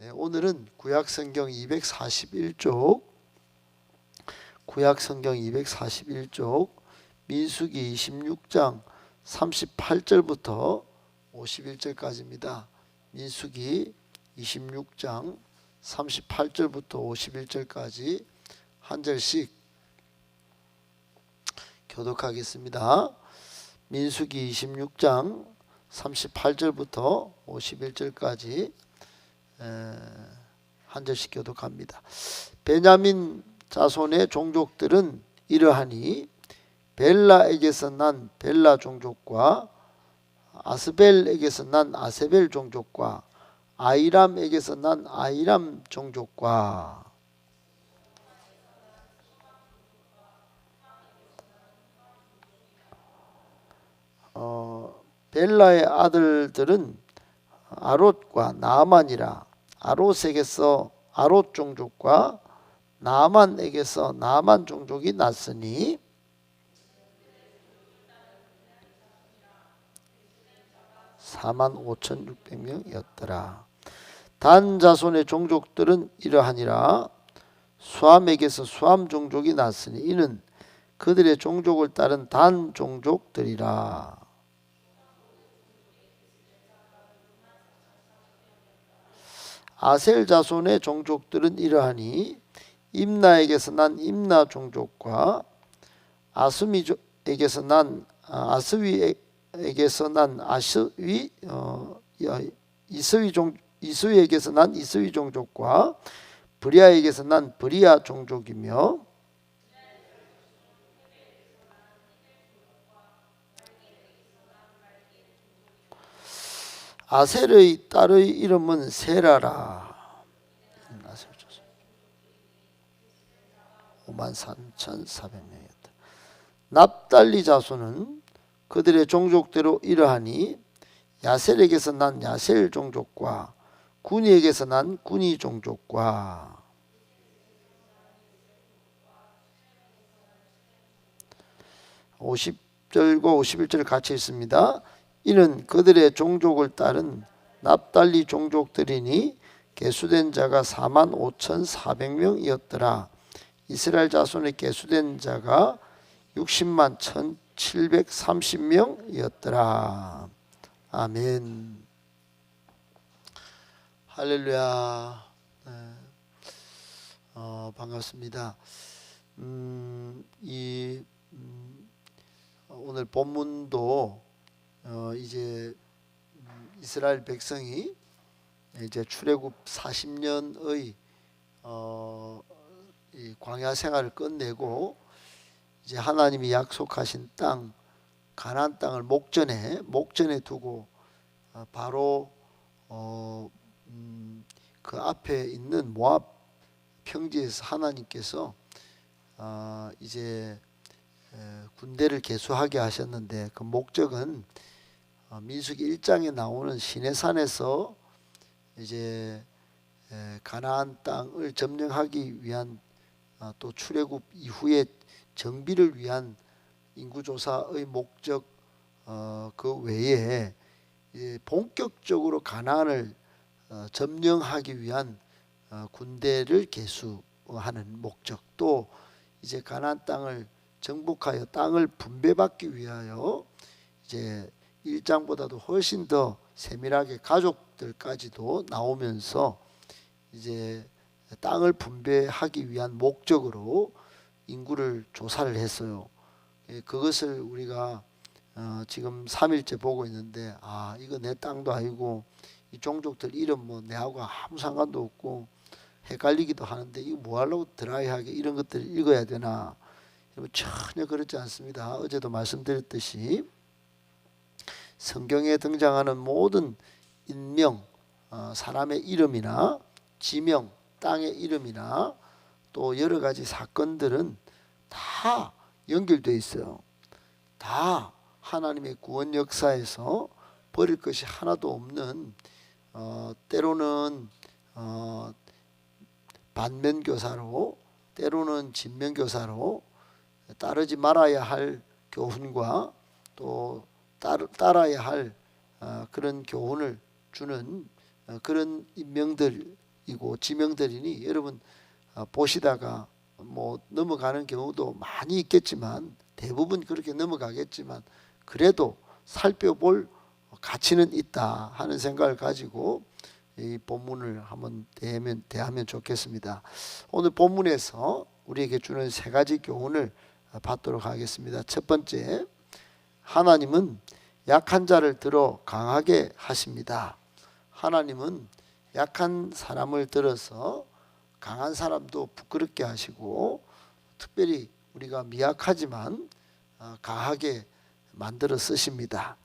네, 오늘은 구약성경 241쪽, 구약성경 241쪽, 민수기 26장 38절부터 51절까지입니다. 민수기 26장 38절부터 51절까지 한 절씩 교독하겠습니다. 민수기 26장 38절부터 51절까지 한 절씩 교독합니다. 베냐민 자손의 종족들은 이러하니 벨라에게서 난 벨라 종족과 아스벨에게서 난 아스벨 종족과 아이람에게서 난 아이람 종족과 벨라의 아들들은 아롯과 나아만이라. 아롯에게서 아롯 종족과 나아만에게서 나아만 종족이 났으니 사만 5,600명이었더라. 단 자손의 종족들은 이러하니라. 수함에게서 수함 종족이 났으니 이는 그들의 종족을 따른 단 종족들이라. 아셀 자손의 종족들은 이러하니 임나에게서 난 임나 종족과 아스미에게서 난 아스위에게서 난 아스위 이스위에게서 난 이스위 종족과 브리아에게서 난 브리아 종족이며 아셀의 딸의 이름은 세라라. 53,400명이었다. 납달리 자손은 그들의 종족대로 이러하니 야셀에게서 난 야셀 종족과 구니에게서 난 구니 종족과 50절과 51절 같이 있습니다. 이는 그들의 종족을 따른 납달리 종족들이니 계수된 자가 45,400명이었더라. 이스라엘 자손의 계수된 자가 60만 1,730명이었더라. 아멘. 할렐루야. 네. 반갑습니다. 오늘 본문도 이제 이스라엘 백성이 이제 출애굽 40년의 이 광야 생활을 끝내고 이제 하나님이 약속하신 땅 가나안 땅을 목전에 두고 바로 그 앞에 있는 모압 평지에서 하나님께서 이제 군대를 계수하게 하셨는데 그 목적은 민수기 1장에 나오는 시내산에서 이제 가나안 땅을 점령하기 위한 또 출애굽 이후에 정비를 위한 인구조사의 목적 그 외에 본격적으로 가나안을 점령하기 위한 군대를 계수하는 목적, 또 이제 가나안 땅을 정복하여 땅을 분배받기 위하여 이제 1장보다도 훨씬 더 세밀하게 가족들까지도 나오면서 이제 땅을 분배하기 위한 목적으로 인구를 조사를 했어요. 그것을 우리가 지금 3일째 보고 있는데 이거 내 땅도 아니고 이 종족들 이름 뭐 내하고 아무 상관도 없고 헷갈리기도 하는데 이거 뭐 하려고 드라이하게 이런 것들을 읽어야 되나? 전혀 그렇지 않습니다. 어제도 말씀드렸듯이 성경에 등장하는 모든 인명, 사람의 이름이나 지명, 땅의 이름이나 또 여러 가지 사건들은 다 연결되어 있어요. 다 하나님의 구원 역사에서 버릴 것이 하나도 없는 때로는 반면교사로, 때로는 진면교사로 따르지 말아야 할 교훈과 또 따라야 할 그런 교훈을 주는 그런 인명들, 지명이고 지명들이니 여러분 보시다가 뭐 넘어가는 경우도 많이 있겠지만 대부분 그렇게 넘어가겠지만 그래도 살펴볼 가치는 있다 하는 생각을 가지고 이 본문을 한번 대하면 좋겠습니다. 오늘 본문에서 우리에게 주는 세 가지 교훈을 받도록 하겠습니다. 첫 번째, 하나님은 약한 자를 들어 강하게 하십니다. 하나님은 약한 사람을 들어서 강한 사람도 부끄럽게 하시고 특별히 우리가 미약하지만 강하게 만들어 쓰십니다.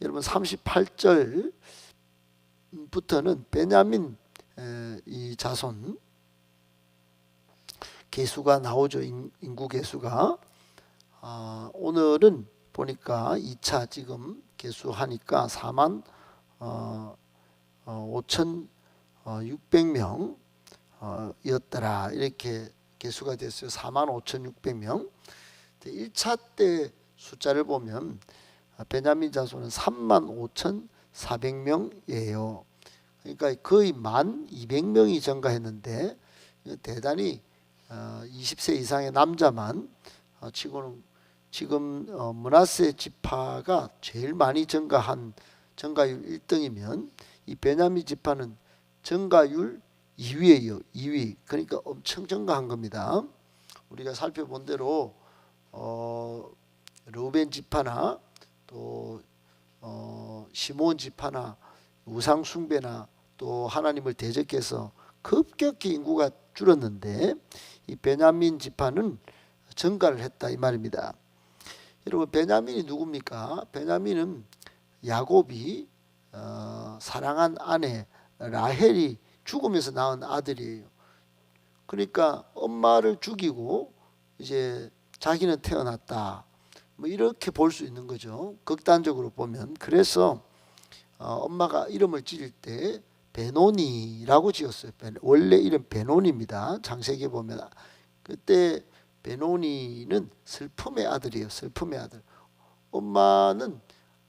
여러분 38절부터는 베냐민 이 자손 계수가 나오죠. 인구 계수가. 오늘은 보니까 2차 지금 계수하니까 4만 5,600명 였더라 이렇게 계수가 됐어요. 45,600명. 1차 때 숫자를 보면 베냐민 자손은 35,400명이에요. 그러니까 거의 1,200명이 증가했는데 대단히 20세 이상의 남자만 치고는 지금 므낫세 지파가 제일 많이 증가한 증가율 1등이면 이 베냐민 지파는 증가율 2위예요. 2위. 그러니까 엄청 증가한 겁니다. 우리가 살펴본 대로 르우벤 지파나 또 시몬 지파나 우상 숭배나 또 하나님을 대적해서 급격히 인구가 줄었는데 이 베냐민 지파는 증가를 했다 이 말입니다. 여러분 베냐민이 누굽니까? 베냐민은 야곱이 사랑한 아내 라헬이 죽으면서 낳은 아들이에요. 그러니까 엄마를 죽이고 이제 자기는 태어났다. 뭐 이렇게 볼 수 있는 거죠. 극단적으로 보면. 그래서 엄마가 이름을 지을 때 베노니라고 지었어요. 원래 이름 베노니입니다. 창세기에 보면 그때 베노니는 슬픔의 아들이에요. 슬픔의 아들. 엄마는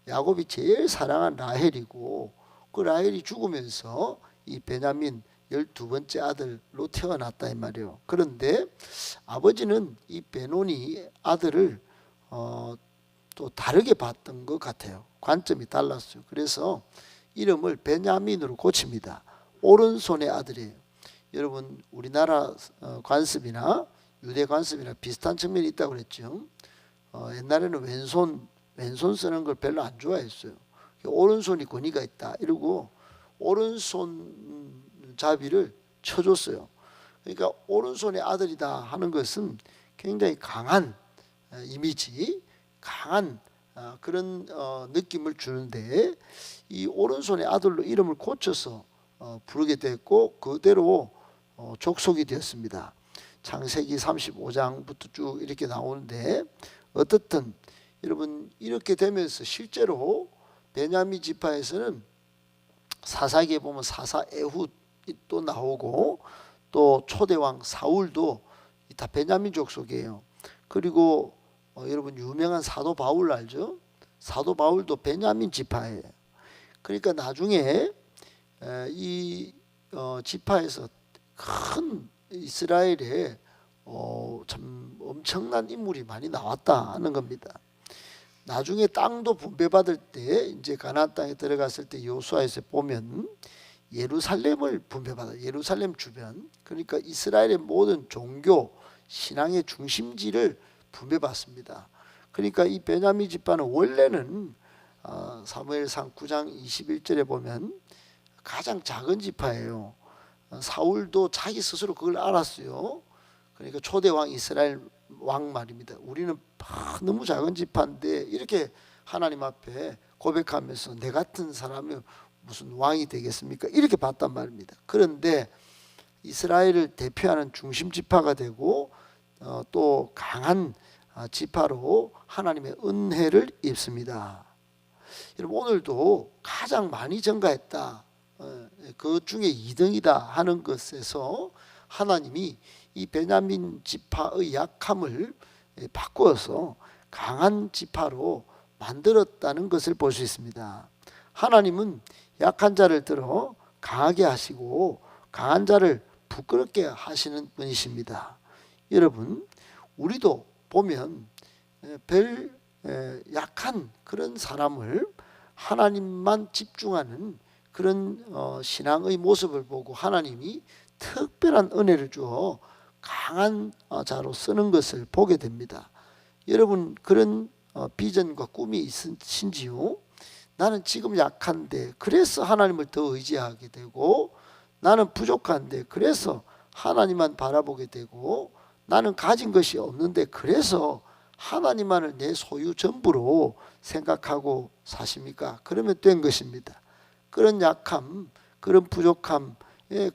야곱이 제일 사랑한 라헬이고 그 라헬이 죽으면서 이 베냐민 12번째 아들로 태어났다 이 말이에요. 그런데 아버지는 이 베노니 아들을 또 다르게 봤던 것 같아요. 관점이 달랐어요. 그래서 이름을 베냐민으로 고칩니다. 오른손의 아들이에요. 여러분 우리나라 관습이나 유대 관습이나 비슷한 측면이 있다고 그랬죠. 옛날에는 왼손 쓰는 걸 별로 안 좋아했어요. 오른손이 권위가 있다 이러고 오른손 자비를 쳐줬어요. 그러니까 오른손의 아들이다 하는 것은 굉장히 강한 이미지, 강한 그런 느낌을 주는데 이 오른손의 아들로 이름을 고쳐서 부르게 됐고 그대로 족속이 되었습니다. 창세기 35장부터 쭉 이렇게 나오는데 어떻든 여러분 이렇게 되면서 실제로 베냐민 지파에서는 사사기에 보면 사사 에훗이 또 나오고 또 초대왕 사울도 다 베냐민 족속이에요. 그리고 여러분 유명한 사도 바울 알죠? 사도 바울도 베냐민 지파예요. 그러니까 나중에 이 지파에서 큰 이스라엘에 참 엄청난 인물이 많이 나왔다 하는 겁니다. 나중에 땅도 분배받을 때 이제 가나안 땅에 들어갔을 때 여호수아에서 보면 예루살렘을 분배받아요. 예루살렘 주변. 그러니까 이스라엘의 모든 종교 신앙의 중심지를 분배받습니다. 그러니까 이 베냐민 지파는 원래는 사무엘상 9장 21절에 보면 가장 작은 지파예요. 사울도 자기 스스로 그걸 알았어요. 그러니까 초대왕 이스라엘 왕 말입니다. 우리는 너무 작은 지파인데 이렇게 하나님 앞에 고백하면서 내 같은 사람이 무슨 왕이 되겠습니까? 이렇게 봤단 말입니다. 그런데 이스라엘을 대표하는 중심 지파가 되고 또 강한 지파로 하나님의 은혜를 입습니다. 여러분 오늘도 가장 많이 증가했다. 그 중에 2등이다 하는 것에서 하나님이 이 베냐민 지파의 약함을 바꾸어서 강한 지파로 만들었다는 것을 볼 수 있습니다. 하나님은 약한 자를 들어 강하게 하시고 강한 자를 부끄럽게 하시는 분이십니다. 여러분, 우리도 보면 별 약한 그런 사람을 하나님만 집중하는 그런 신앙의 모습을 보고 하나님이 특별한 은혜를 주어 강한 자로 쓰는 것을 보게 됩니다. 여러분, 그런 비전과 꿈이 있으신지요? 나는 지금 약한데 그래서 하나님을 더 의지하게 되고, 나는 부족한데 그래서 하나님만 바라보게 되고, 나는 가진 것이 없는데 그래서 하나님만을 내 소유 전부로 생각하고 사십니까? 그러면 된 것입니다. 그런 약함, 그런 부족함,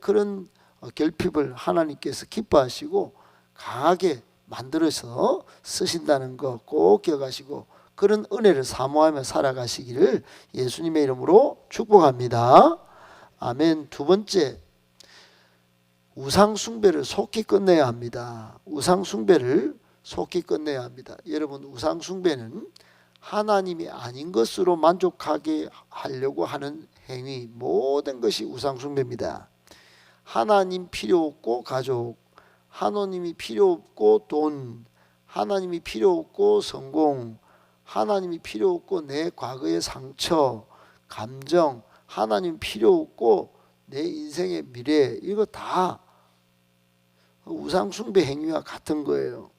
그런 결핍을 하나님께서 기뻐하시고 강하게 만들어서 쓰신다는 거 꼭 기억하시고, 그런 은혜를 사모하며 살아가시기를 예수님의 이름으로 축복합니다. 아멘. 두 번째, 우상 숭배를 속히 끝내야 합니다. 우상 숭배를 속히 끝내야 합니다. 여러분, 우상 숭배는 하나님이 아닌 것으로 만족하게 하려고 하는 행위, 모든 것이 우상 숭배입니다. 하나님 필요 없고 가족, 하나님이 필요 없고 돈, 하나님이 필요 없고 성공, 하나님이 필요 없고 내 과거의 상처, 감정, 하나님 필요 없고 내 인생의 미래, 이거 다 우상 숭배 행위와 같은 거예요.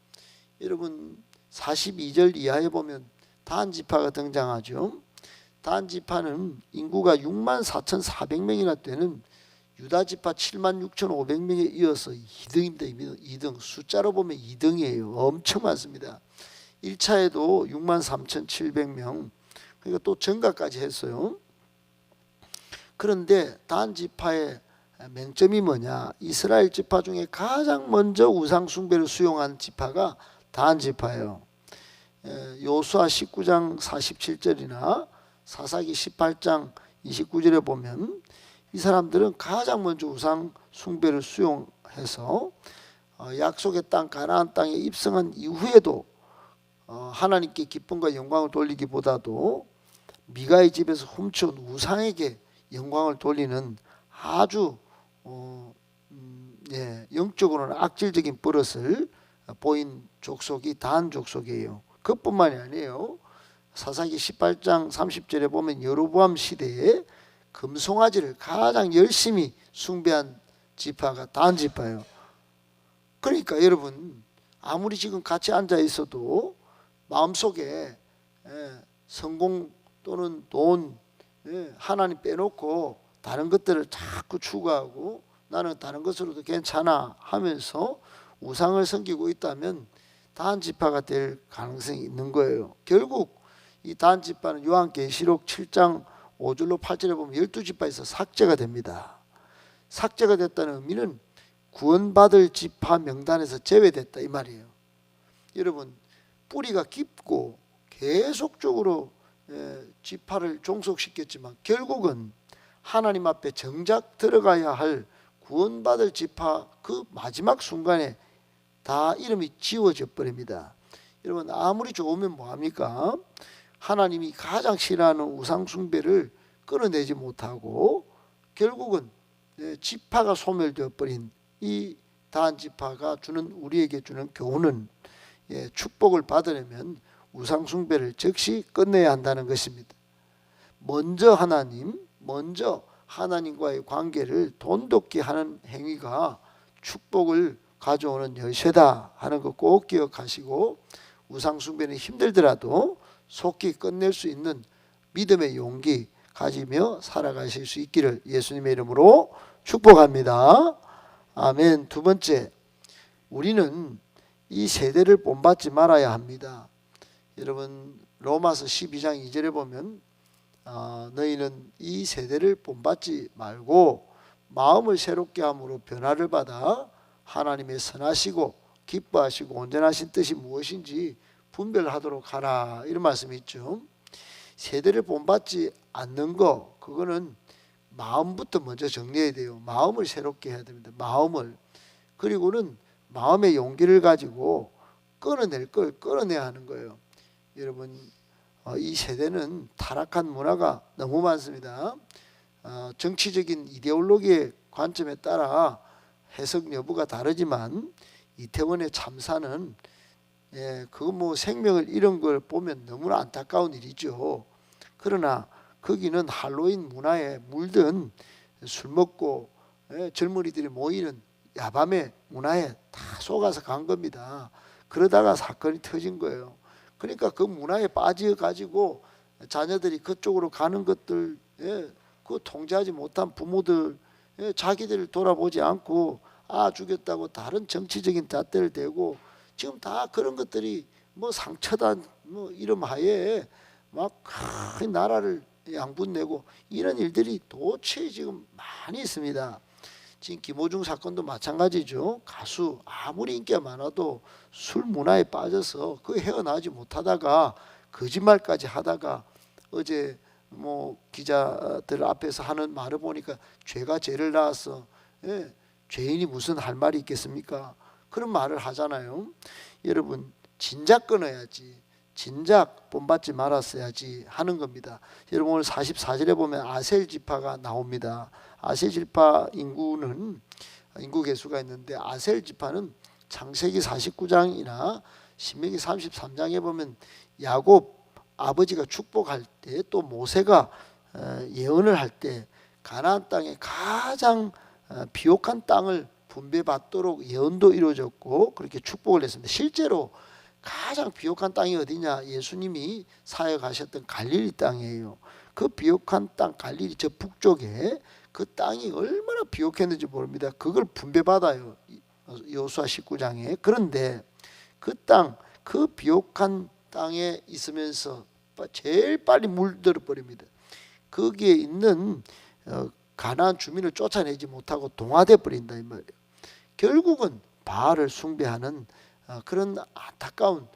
여러분, 42절 이하에 보면 단지파가 등장하죠. 단지파는 인구가 64,400명이나 되는 유다지파 76,500명에 이어서 2등입니다. 2등. 숫자로 보면 2등이에요. 엄청 많습니다. 1차에도 63,700명, 그러니까 또 증가까지 했어요. 그런데 단지파의 맹점이 뭐냐? 이스라엘 지파 중에 가장 먼저 우상 숭배를 수용한 지파가 단지파예요. 요수아 19장 47절이나 사사기 18장 29절에 보면 이 사람들은 가장 먼저 우상 숭배를 수용해서 약속의 땅 가나안 땅에 입성한 이후에도 하나님께 기쁨과 영광을 돌리기보다도 미가의 집에서 훔쳐온 우상에게 영광을 돌리는 아주 영적으로는 악질적인 버릇을 보인 족속이 단 족속이에요. 그뿐만이 아니에요. 사사기 18장 30절에 보면 여로보암 시대에 금송아지를 가장 열심히 숭배한 지파가 단 지파예요. 그러니까 여러분, 아무리 지금 같이 앉아 있어도 마음속에 성공 또는 돈, 하나님 빼놓고 다른 것들을 자꾸 추구하고 나는 다른 것으로도 괜찮아 하면서 우상을 섬기고 있다면 단지파가 될 가능성이 있는 거예요. 결국 이 단지파는 요한계시록 7장 5절로 8절에 보면 12지파에서 삭제가 됩니다. 삭제가 됐다는 의미는 구원받을 지파 명단에서 제외됐다 이 말이에요. 여러분, 뿌리가 깊고 계속적으로 지파를 종속시켰지만 결국은 하나님 앞에 정작 들어가야 할 구원받을 지파 그 마지막 순간에 다 이름이 지워져 버립니다. 여러분, 아무리 좋으면 뭐합니까? 하나님이 가장 싫어하는 우상 숭배를 끊어내지 못하고 결국은 지파가 소멸되어 버린 이 단지파가 우리에게 주는 교훈은 축복을 받으려면 우상 숭배를 즉시 끝내야 한다는 것입니다. 먼저 하나님과의 관계를 돈독히 하는 행위가 축복을 가져오는 열쇠다 하는 거 꼭 기억하시고, 우상 숭배는 힘들더라도 속히 끝낼 수 있는 믿음의 용기 가지며 살아가실 수 있기를 예수님의 이름으로 축복합니다. 아멘. 두 번째, 우리는 이 세대를 본받지 말아야 합니다. 여러분, 로마서 12장 2절에 보면 너희는 이 세대를 본받지 말고 마음을 새롭게 함으로 변화를 받아 하나님의 선하시고 기뻐하시고 온전하신 뜻이 무엇인지 분별하도록 하라, 이런 말씀이 있죠. 세대를 본받지 않는 거, 그거는 마음부터 먼저 정리해야 돼요. 마음을 새롭게 해야 됩니다. 마음을. 그리고는 마음의 용기를 가지고 끊어낼 걸 끊어내야 하는 거예요. 여러분, 이 세대는 타락한 문화가 너무 많습니다. 정치적인 이데올로기에 관점에 따라 해석 여부가 다르지만 이태원의 참사는 그거 뭐 생명을 잃은 걸 보면 너무나 안타까운 일이죠. 그러나 거기는 할로윈 문화에 물든 술 먹고 젊은이들이 모이는 야밤의 문화에 다 속아서 간 겁니다. 그러다가 사건이 터진 거예요. 그러니까 그 문화에 빠져 가지고 자녀들이 그쪽으로 가는 것들 그 통제하지 못한 부모들 자기들을 돌아보지 않고 죽였다고 다른 정치적인 잣대를 대고 지금 다 그런 것들이 뭐 상처단 뭐 이름 하에 막 큰 나라를 양분내고 이런 일들이 도처에 지금 많이 있습니다. 지금 김호중 사건도 마찬가지죠. 가수 아무리 인기가 많아도 술 문화에 빠져서 그 헤어나오지 못하다가 거짓말까지 하다가 어제 뭐 기자들 앞에서 하는 말을 보니까 죄가 죄를 낳았어. 죄인이 무슨 할 말이 있겠습니까? 그런 말을 하잖아요. 여러분 진작 끊어야지, 진작 본받지 말았어야지 하는 겁니다. 여러분 오늘 44절에 보면 아셀 지파가 나옵니다. 아셀 지파 인구 개수가 있는데 아셀 지파는 창세기 49장이나 신명기 33장에 보면 야곱 아버지가 축복할 때 또 모세가 예언을 할 때 가나안 땅에 가장 비옥한 땅을 분배받도록 예언도 이루어졌고 그렇게 축복을 했습니다. 실제로 가장 비옥한 땅이 어디냐? 예수님이 사역하셨던 갈릴리 땅이에요. 그 비옥한 땅 갈릴리 저 북쪽에 그 땅이 얼마나 비옥했는지 모릅니다. 그걸 분배받아요. 여호수아 19장에. 그런데 그 땅, 그 비옥한 땅에 있으면서 제일 빨리 물들어 버립니다. 거기에 있는 가나안 주민을 쫓아내지 못하고 동화돼 버린다 이 말이에요. 결국은 바알을 숭배하는 그런 안타까운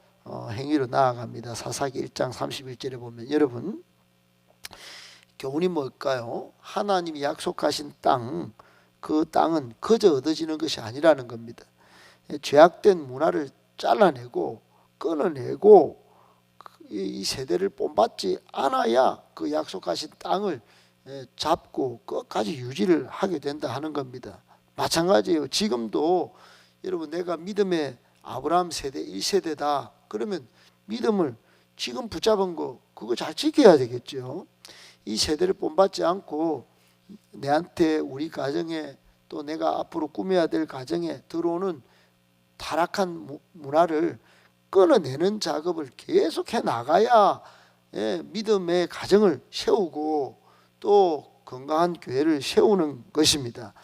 행위로 나아갑니다. 사사기 1장 31절에 보면 여러분 교훈이 뭘까요? 하나님이 약속하신 땅, 그 땅은 그저 얻어지는 것이 아니라는 겁니다. 죄악된 문화를 잘라내고 끊어내고 이 세대를 본받지 않아야 그 약속하신 땅을 잡고 끝까지 유지를 하게 된다 하는 겁니다. 마찬가지예요. 지금도 여러분 내가 믿음의 아브라함 세대 1세대다 그러면 믿음을 지금 붙잡은 거 그거 잘 지켜야 되겠죠. 이 세대를 본받지 않고 내한테 우리 가정에 또 내가 앞으로 꾸며야 될 가정에 들어오는 타락한 문화를 끊어내는 작업을 계속해 나가야 믿음의 가정을 세우고 또 건강한 교회를 세우는 것입니다.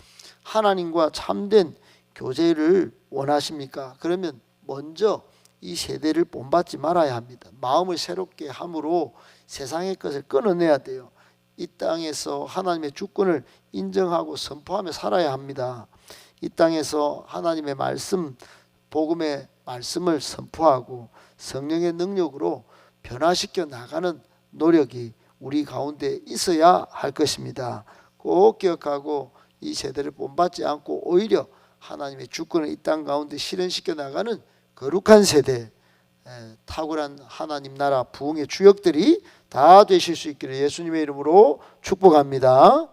하나님과 참된 교제를 원하십니까? 그러면 먼저 이 세대를 본받지 말아야 합니다. 마음을 새롭게 함으로 세상의 것을 끊어내야 돼요. 이 땅에서 하나님의 주권을 인정하고 선포하며 살아야 합니다. 이 땅에서 하나님의 말씀, 복음의 말씀을 선포하고 성령의 능력으로 변화시켜 나가는 노력이 우리 가운데 있어야 할 것입니다. 꼭 기억하고 이 세대를 본받지 않고 오히려 하나님의 주권을 이 땅 가운데 실현시켜 나가는 거룩한 세대, 탁월한 하나님 나라 부흥의 주역들이 다 되실 수 있기를 예수님의 이름으로 축복합니다.